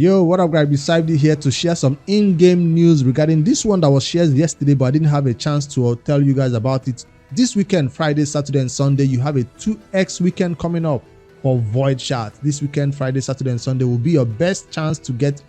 Yo, what up guys, beside here to share some in-game news regarding this one that was shared yesterday, but I didn't have a chance to tell you guys about it. This weekend, Friday, Saturday and Sunday, you have a 2x weekend coming up for Void Shards. This weekend, Friday, Saturday and Sunday will be your best chance to get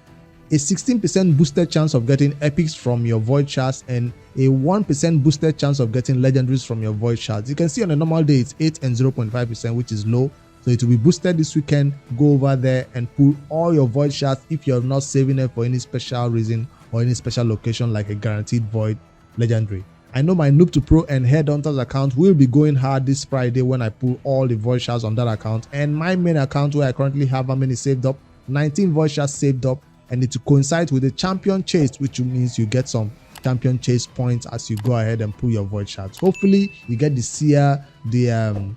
a 16% boosted chance of getting epics from your Void Shards and a 1% boosted chance of getting legendaries from your Void Shards. You can see on a normal day it's 8 and 0.5%, which is low. So it will be boosted this weekend. Go over there and pull all your Void Shards if you're not saving them for any special reason or any special location like a guaranteed Void Legendary. I know my Noob to Pro and Headhunters account will be going hard this Friday when I pull all the Void Shards on that account. And my main account where I currently have how many saved up? 19 Void Shards saved up. And it to coincide with the champion chase, which means you get some champion chase points as you go ahead and pull your Void Shards. Hopefully you get the Seer, the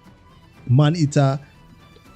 Man Eater,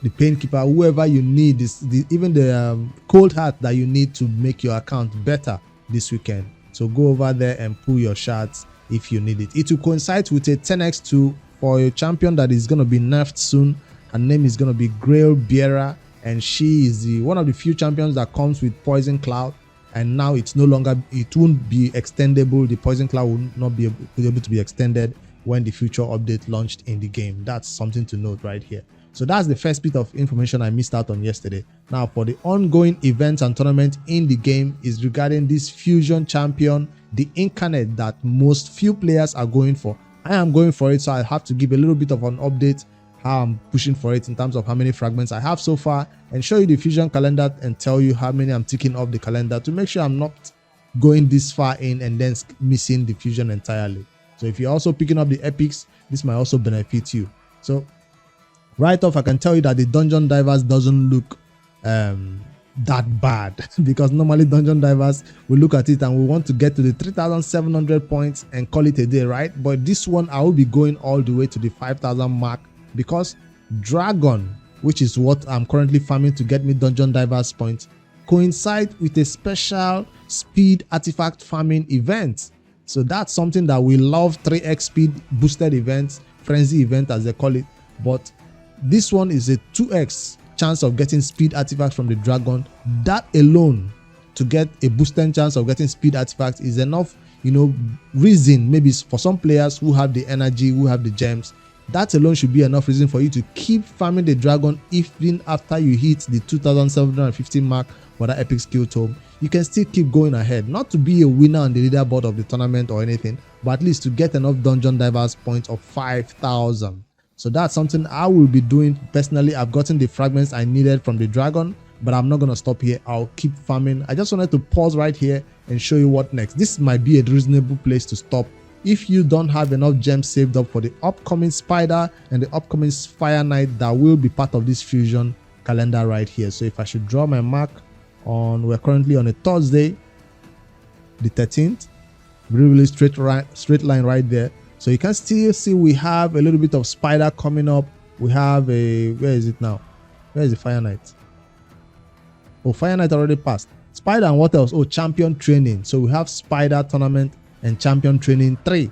the Painkeeper, whoever you need, even the Cold Heart that you need to make your account better this weekend. So go over there and pull your shards if you need it. It will coincide with a 10x2 for a champion that is going to be nerfed soon. Her name is going to be Grail Bearer, and she is one of the few champions that comes with Poison Cloud. And now it's no longer, it won't be extendable. The Poison Cloud will not be able to be extended when the future update launched in the game. That's something to note right here. So that's the first bit of information I missed out on yesterday. Now for the ongoing events and tournament in the game is regarding this fusion champion, the Incarnate, that most few players are going for. I am going for it, so I have to give a little bit of an update how I'm pushing for it in terms of how many fragments I have so far, and show you the fusion calendar and tell you how many I'm ticking off the calendar to make sure I'm not going this far in and then missing the fusion entirely. So if you're also picking up the epics, this might also benefit you. So right off, I can tell you that the Dungeon Divers doesn't look that bad because normally Dungeon Divers will look at it and we want to get to the 3,700 points and call it a day, right? But this one I will be going all the way to the 5,000 mark because Dragon, which is what I'm currently farming to get me Dungeon Divers points, coincide with a special speed artifact farming event. So that's something that we love, 3x speed boosted events, frenzy event as they call it. But this one is a 2x chance of getting speed artifacts from the Dragon. That alone to get a boosted chance of getting speed artifacts is enough, reason maybe for some players who have the energy, who have the gems. That alone should be enough reason for you to keep farming the Dragon even after you hit the 2,750 mark for that epic skill tome. You can still keep going ahead, not to be a winner on the leaderboard of the tournament or anything, but at least to get enough Dungeon Divers points of 5,000. So that's something I will be doing personally. I've gotten the fragments I needed from the Dragon, but I'm not going to stop here. I'll keep farming. I just wanted to pause right here and show you what next. This might be a reasonable place to stop if you don't have enough gems saved up for the upcoming Spider and the upcoming Fire Knight that will be part of this fusion calendar right here. So if I should draw my mark on, we're currently on a Thursday, the 13th, really straight line right there. So you can still see we have a little bit of Spider coming up. We have a, where is it now? Where is the Fire Knight? Oh, Fire Knight already passed. Spider and what else? Oh, Champion Training. So we have Spider Tournament and Champion Training 3.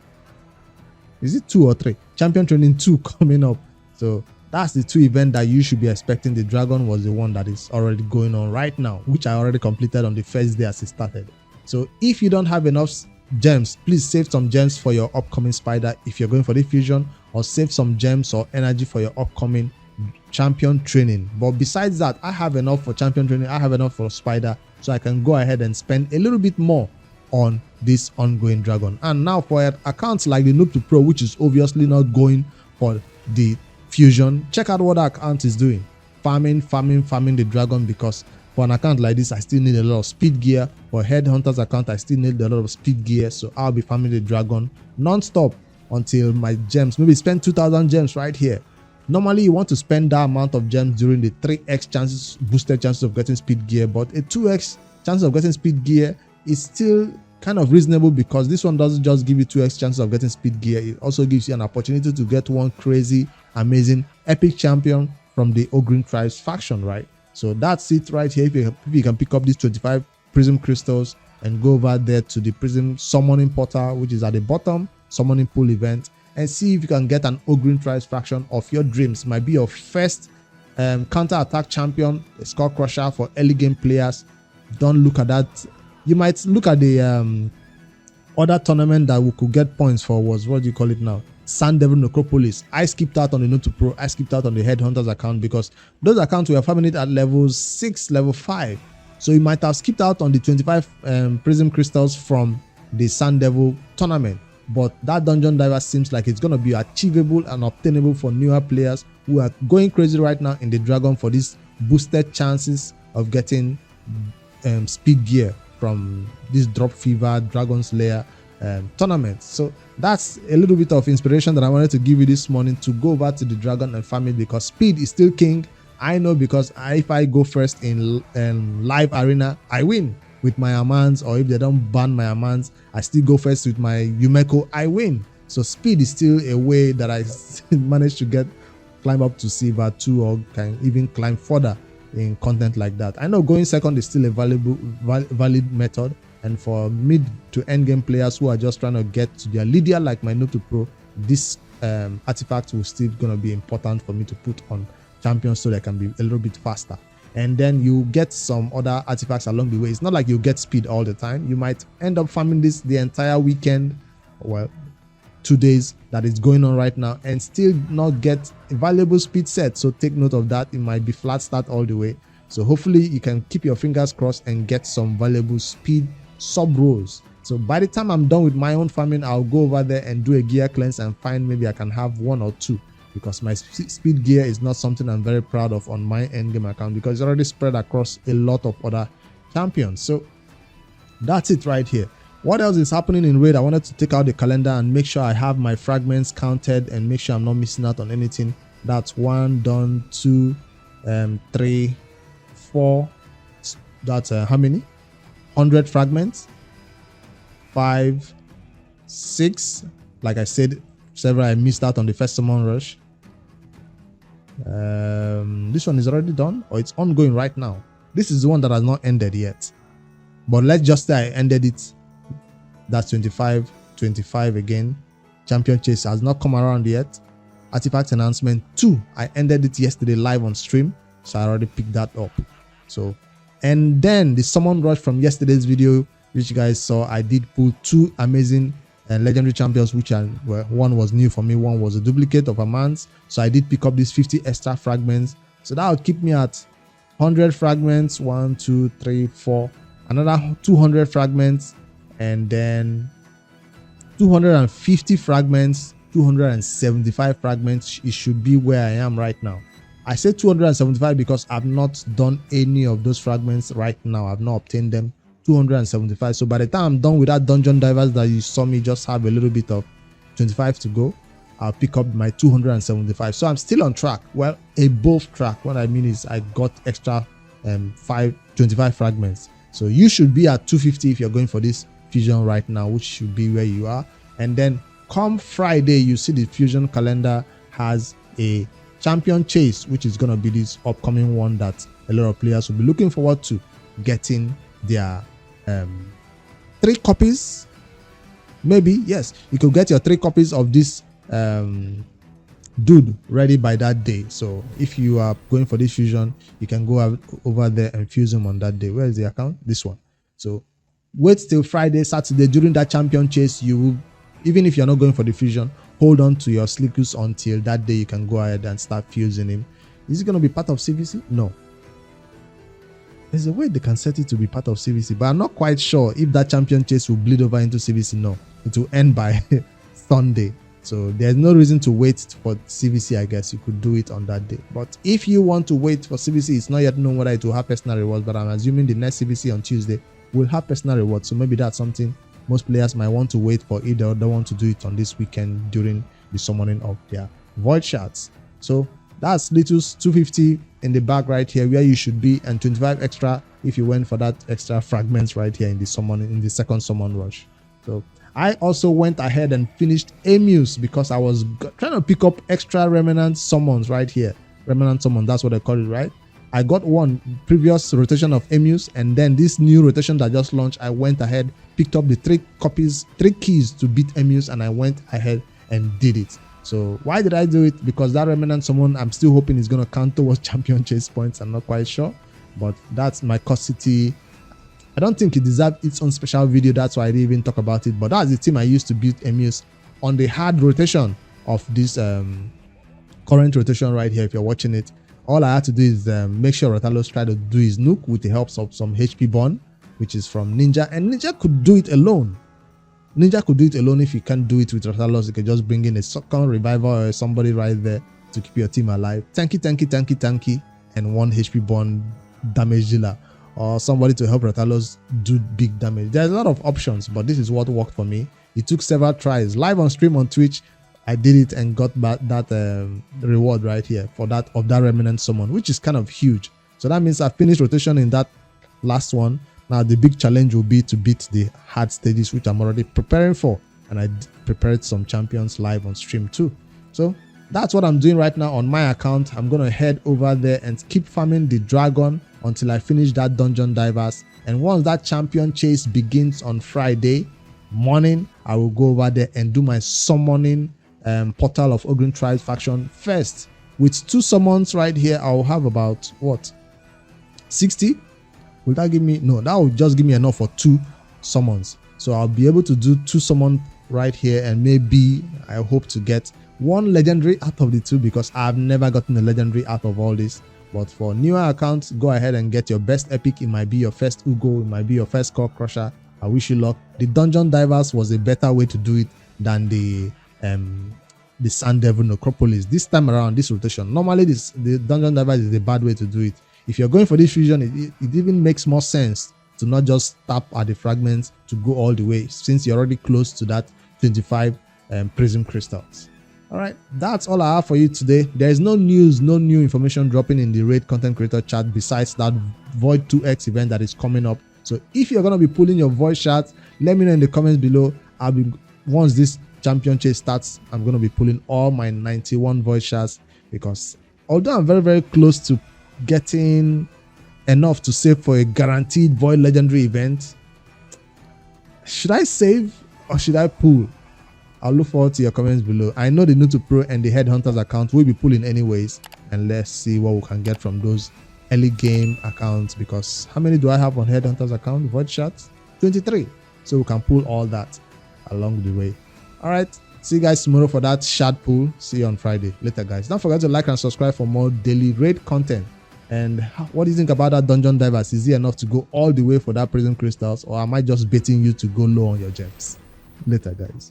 Is it 2 or 3? Champion Training 2 coming up. So that's the 2 events that you should be expecting. The Dragon was the one that is already going on right now, which I already completed on the first day as it started. So if you don't have enough gems, please save some gems for your upcoming Spider if you're going for the fusion, or save some gems or energy for your upcoming Champion Training. But besides that, I have enough for Champion Training, I have enough for Spider, so I can go ahead and spend a little bit more on this ongoing Dragon. And now for accounts like the Noob to Pro, which is obviously not going for the fusion, check out what that account is doing. Farming the Dragon, because for an account like this I still need a lot of speed gear. For Headhunters account I still need a lot of speed gear, so I'll be farming the Dragon non-stop until my gems, maybe spend 2,000 gems right here. Normally you want to spend that amount of gems during the 3x chances, boosted chances of getting speed gear, but a 2x chance of getting speed gear is still kind of reasonable because this one doesn't just give you 2x chances of getting speed gear, it also gives you an opportunity to get one crazy, amazing, epic champion from the Ogrin faction, right? So that's it right here. If you can pick up these 25 prism crystals and go over there to the prism summoning portal, which is at the bottom, summoning pool event, and see if you can get an Ogrin faction of your dreams. Might be your first counter attack champion, a skull crusher for early game players. don't look at that. You might look at the other tournament that we could get points for was, what do you call it now? Sand Devil Necropolis. I skipped out on the Note to Pro. I skipped out on the Headhunters account because those accounts were farming it at level 6, level 5. So you might have skipped out on the 25 prism crystals from the Sand Devil tournament. But that dungeon diver seems like it's going to be achievable and obtainable for newer players who are going crazy right now in the Dragon for these boosted chances of getting speed gear from this Drop Fever Dragon Slayer tournament. So that's a little bit of inspiration that I wanted to give you this morning to go over to the Dragon and farm it, because speed is still king. I know, because if I go first in live arena, I win with my Amans, or if they don't ban my Amans, I still go first with my Yumeko, I win. So speed is still a way that I managed to climb up to Silver 2, or can even climb further in content like that. I know going second is still a valid method, and for mid to end game players who are just trying to get to their Lydia like my Note to Pro, this artifact will still gonna be important for me to put on champions so they can be a little bit faster. And then you get some other artifacts along the way. It's not like you get speed all the time. You might end up farming this the entire weekend, well, 2 days that is going on right now, and still not get a valuable speed set. So take note of that. It might be flat start all the way. So hopefully you can keep your fingers crossed and get some valuable speed sub rolls. So by the time I'm done with my own farming, I'll go over there and do a gear cleanse and find maybe I can have 1 or 2, because my speed gear is not something I'm very proud of on my endgame account, because it's already spread across a lot of other champions. So that's it right here. What else is happening in raid? I wanted to take out the calendar and make sure I have my fragments counted and make sure I'm not missing out on anything. That's 1 done, 2, 3, 4. That's how many? 100 fragments. 5, 6. Like I said, several I missed out on the first summon rush. This one is already done, or it's ongoing right now. This is the one that has not ended yet, but let's just say I ended it. That's 25 again. Champion chase has not come around yet. Artifact announcement 2, I ended it yesterday live on stream, so I already picked that up. So, and then the summon rush from yesterday's video, which you guys saw, I did pull 2 amazing legendary champions, which one was new for me, one was a duplicate of a man's. So I did pick up these 50 extra fragments, so that would keep me at 100 fragments. 1, 2, 3, 4, another 200 fragments, and then 250 fragments, 275 fragments. It should be where I am right now. I say 275 because I've not done any of those fragments right now. I've not obtained them. 275. So by the time I'm done with that dungeon divers that you saw me just have a little bit of 25 to go, I'll pick up my 275. So I'm still on track. Well, above track. What I mean is I got extra 25 fragments. So you should be at 250 if you're going for this fusion right now, which should be where you are. And then come Friday, you see the fusion calendar has a champion chase, which is going to be this upcoming one that a lot of players will be looking forward to getting their 3 copies. Maybe, yes, you could get your 3 copies of this dude ready by that day. So if you are going for this fusion, you can go over there and fuse him on that day. Where is the account? This one. So wait till Friday, Saturday during that champion chase. You will, even if you're not going for the fusion, hold on to your Slickus until that day. You can go ahead and start fusing him. Is it going to be part of CVC? No. There's a way they can set it to be part of CVC, but I'm not quite sure if that champion chase will bleed over into CVC. No, it will end by Sunday. So there's no reason to wait for CVC. I guess you could do it on that day. But if you want to wait for CVC, it's not yet known whether it will have personal rewards, but I'm assuming the next CVC on Tuesday will have personal rewards. So maybe that's something most players might want to wait for if they don't want to do it on this weekend during the summoning of their void shards. So that's Little's 250 in the back right here where you should be, and 25 extra if you went for that extra fragments right here in the second summon rush. So I also went ahead and finished Emus because I was trying to pick up extra remnant summons right here. Remnant summon, that's what they call it, right? I got one previous rotation of Emus, and then this new rotation that just launched, I went ahead, picked up the 3 keys to beat Emus, and I went ahead and did it. So why did I do it? Because that remnant summon, I'm still hoping is going to count towards champion chase points. I'm not quite sure, but that's my custody I don't think it deserves its own special video. That's why I didn't even talk about it. But that's the team I used to build emus on the hard rotation of this current rotation right here. If you're watching it, all I had to do is make sure Ratalos try to do his nuke with the help of some HP burn, which is from Ninja, and Ninja could do it alone. Ninja could do it alone. If you can't do it with Ratalos, you can just bring in a second reviver or somebody right there to keep your team alive. Tanky, and 1 HP burn damage dealer, or somebody to help Ratalos do big damage. There's a lot of options, but this is what worked for me. It took several tries. Live on stream on Twitch, I did it and got that reward right here for that remnant summon, which is kind of huge. So that means I finished rotation in that last one. Now the big challenge will be to beat the hard stages, which I'm already preparing for, and I prepared some champions live on stream too. So that's what I'm doing right now on my account. I'm gonna head over there and keep farming the dragon until I finish that dungeon divers. And once that champion chase begins on Friday morning, I will go over there and do my summoning portal of Ogrin Faction first. With 2 summons right here, I will have about what, 60? Will that give me? No, that will just give me enough for 2 summons. So I'll be able to do 2 summons right here, and maybe I hope to get 1 legendary out of the 2, because I've never gotten a legendary out of all this. But for newer accounts, go ahead and get your best epic. It might be your first Ugo, it might be your first Core Crusher. I wish you luck. The Dungeon Divers was a better way to do it than the Sand Devil Necropolis. This time around, this rotation, normally the Dungeon Divers is a bad way to do it. If you're going for this fusion, it even makes more sense to not just tap at the fragments to go all the way, since you're already close to that 25 prism crystals. All right, that's all I have for you today. There is no news, no new information dropping in the Raid content creator chat besides that Void 2X event that is coming up. So if you're going to be pulling your voice shots, let me know in the comments below. Once this champion chase starts, I'm going to be pulling all my 91 voice shots, because although I'm very, very close to getting enough to save for a guaranteed Void Legendary event, should I save or should I pull? I'll look forward to your comments below. I know the New to Pro and the Headhunters account will be pulling anyways, and let's see what we can get from those early game accounts, because how many do I have on Headhunters account? Void shots 23, so we can pull all that along the way. All right, see you guys tomorrow for that shard pull. See you on Friday. Later, guys. Don't forget to like and subscribe for more daily raid content. And what do you think about that Dungeon Divers? Is it enough to go all the way for that prism crystals, or am I just baiting you to go low on your gems? Later, guys.